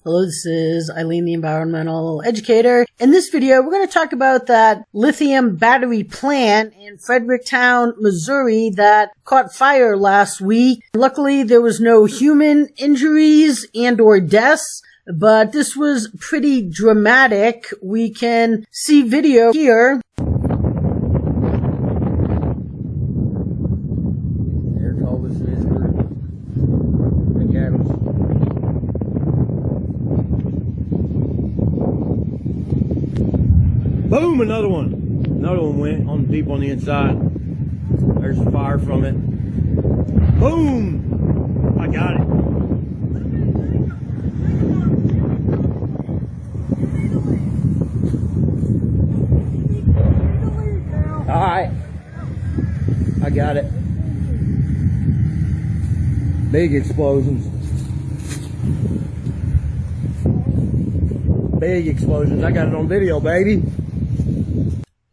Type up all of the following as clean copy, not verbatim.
Hello, this is Eileen, the environmental educator. In this video, we're going to talk about that lithium battery plant in Fredericktown, Missouri that caught fire last week. Luckily, there was no human injuries and or deaths, but this was pretty dramatic. We can see video here. Here's all this is for the cattle. Boom! Another one. Another one went on deep on the inside. There's the fire from it. Boom! I got it. Alright. I got it. Big explosions. Big explosions. I got it on video, baby.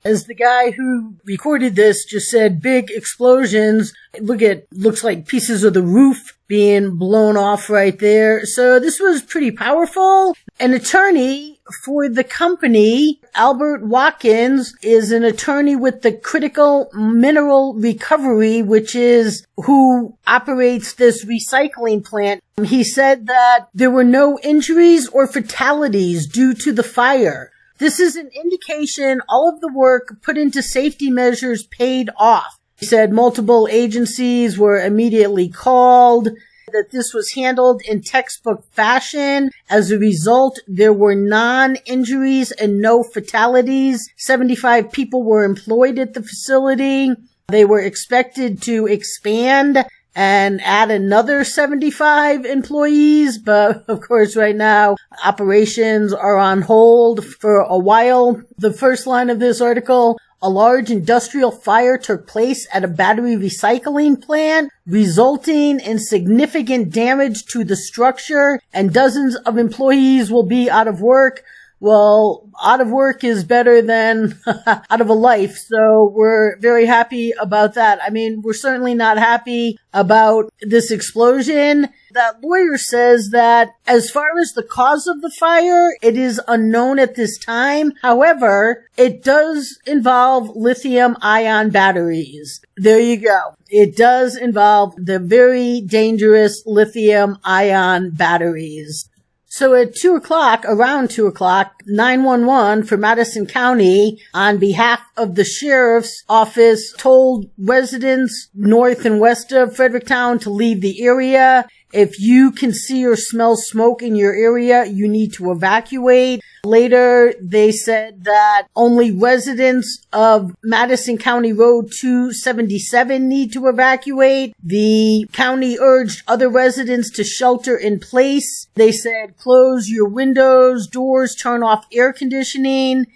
As the guy who recorded this just said, big explosions. Looks like pieces of the roof being blown off right there. So this was pretty powerful. An attorney for the company, Albert Watkins, is an attorney with the Critical Mineral Recovery, which is who operates this recycling plant. He said that there were no injuries or fatalities due to the fire. This is an indication all of the work put into safety measures paid off. He said multiple agencies were immediately called, that this was handled in textbook fashion. As a result, there were non-injuries and no fatalities. 75 people were employed at the facility. They were expected to expand and add another 75 employees, but of course right now operations are on hold for a while. The first line of this article: a large industrial fire took place at a battery recycling plant, resulting in significant damage to the structure, and dozens of employees will be out of work. Well, out of work is better than out of a life, so we're very happy about that. I mean, we're certainly not happy about this explosion. That lawyer says that as far as the cause of the fire, it is unknown at this time. However, it does involve lithium-ion batteries. There you go. It does involve the very dangerous lithium-ion batteries. So at around 2 o'clock, 911 for Madison County, on behalf of the sheriff's office, told residents north and west of Fredericktown to leave the area. If you can see or smell smoke in your area, you need to evacuate. Later, they said that only residents of Madison County Road 277 need to evacuate. The county urged other residents to shelter in place. They said, close your windows, doors, turn off air conditioning.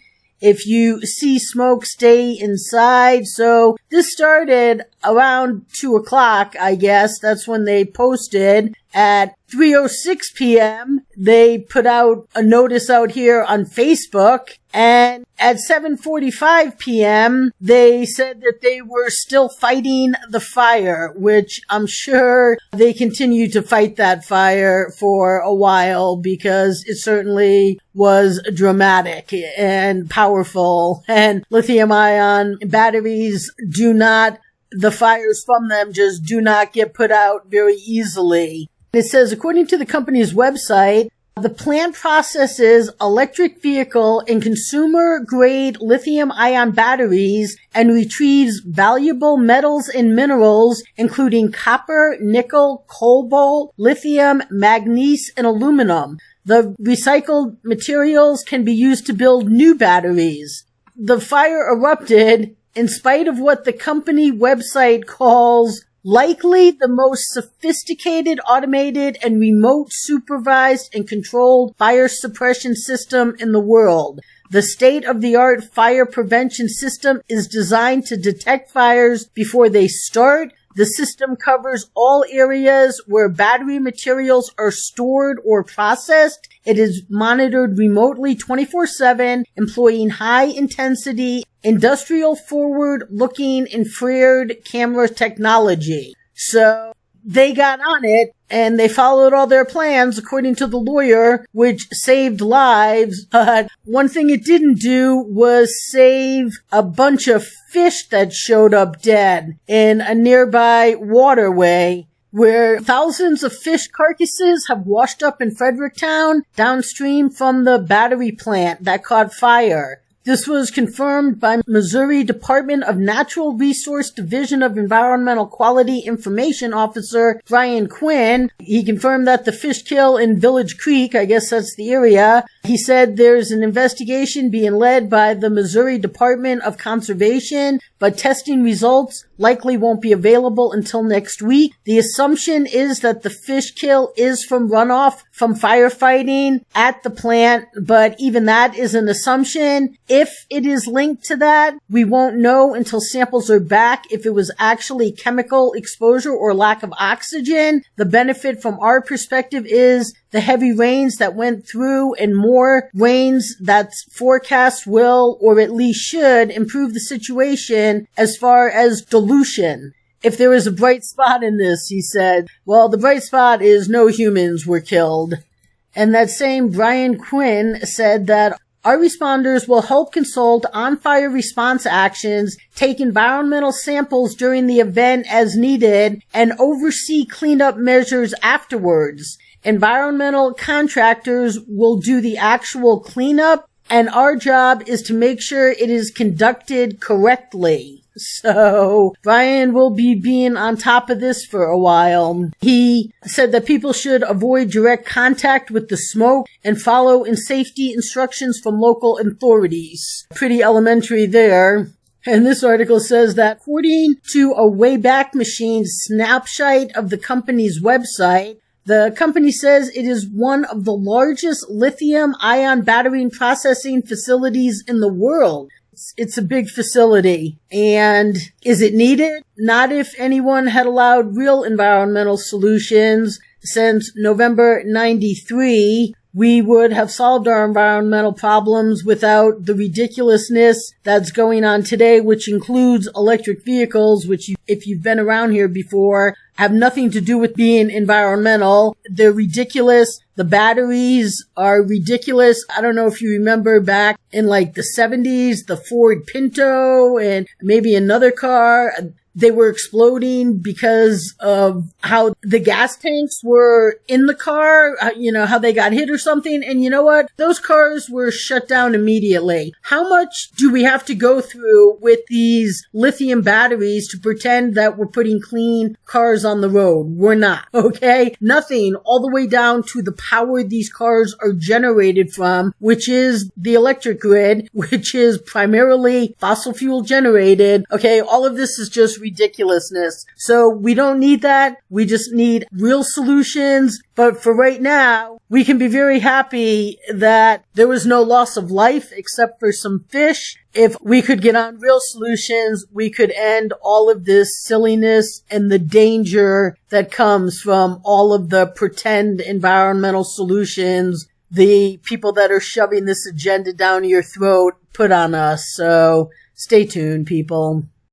If you see smoke, stay inside. So this started around 2 o'clock, I guess. That's when they posted. At 3:06 p.m., they put out a notice out here on Facebook. And at 7:45 p.m., they said that they were still fighting the fire, which I'm sure they continue to fight that fire for a while because it certainly was dramatic and powerful. And lithium-ion batteries the fires from them just do not get put out very easily. It says, according to the company's website, the plant processes electric vehicle and consumer-grade lithium-ion batteries and retrieves valuable metals and minerals, including copper, nickel, cobalt, lithium, manganese, and aluminum. The recycled materials can be used to build new batteries. The fire erupted in spite of what the company website calls likely the most sophisticated, automated, and remote supervised and controlled fire suppression system in the world. The state-of-the-art fire prevention system is designed to detect fires before they start. The system covers all areas where battery materials are stored or processed. It is monitored remotely 24/7, employing high-intensity, industrial forward-looking infrared camera technology. So they got on it and they followed all their plans according to the lawyer, which saved lives. But one thing it didn't do was save a bunch of fish that showed up dead in a nearby waterway, where thousands of fish carcasses have washed up in Fredericktown downstream from the battery plant that caught fire. This was confirmed by Missouri Department of Natural Resource Division of Environmental Quality Information Officer Brian Quinn. He confirmed that the fish kill in Village Creek, I guess that's the area, he said there's an investigation being led by the Missouri Department of Conservation, but testing results likely won't be available until next week. The assumption is that the fish kill is from runoff from firefighting at the plant, but even that is an assumption. If it is linked to that, we won't know until samples are back if it was actually chemical exposure or lack of oxygen. The benefit from our perspective is the heavy rains that went through and more rains that's forecast will, or at least should, improve the situation as far as dilution. If there was a bright spot in this, he said, well, the bright spot is no humans were killed. And that same Brian Quinn said that our responders will help consult on fire response actions, take environmental samples during the event as needed, and oversee cleanup measures afterwards. Environmental contractors will do the actual cleanup, and our job is to make sure it is conducted correctly. So Brian will be being on top of this for a while. He said that people should avoid direct contact with the smoke and follow in safety instructions from local authorities. Pretty elementary there. And this article says that according to a Wayback Machine snapshot of the company's website, the company says it is one of the largest lithium-ion battery processing facilities in the world. It's a big facility. And is it needed? Not if anyone had allowed real environmental solutions. Since November 93, we would have solved our environmental problems without the ridiculousness that's going on today, which includes electric vehicles, which if you've been around here before, have nothing to do with being environmental. They're ridiculous. The batteries are ridiculous. I don't know if you remember back in like the 70s, the Ford Pinto and maybe another car. They were exploding because of how the gas tanks were in the car, how they got hit or something. And you know what? Those cars were shut down immediately. How much do we have to go through with these lithium batteries to pretend that we're putting clean cars on the road? We're not, okay? Nothing, all the way down to the power these cars are generated from, which is the electric grid, which is primarily fossil fuel generated. Okay, all of this is just ridiculousness. So we don't need that. We just need real solutions. But for right now, we can be very happy that there was no loss of life except for some fish. If we could get on real solutions, we could end all of this silliness and the danger that comes from all of the pretend environmental solutions the people that are shoving this agenda down your throat put on us. So stay tuned, people.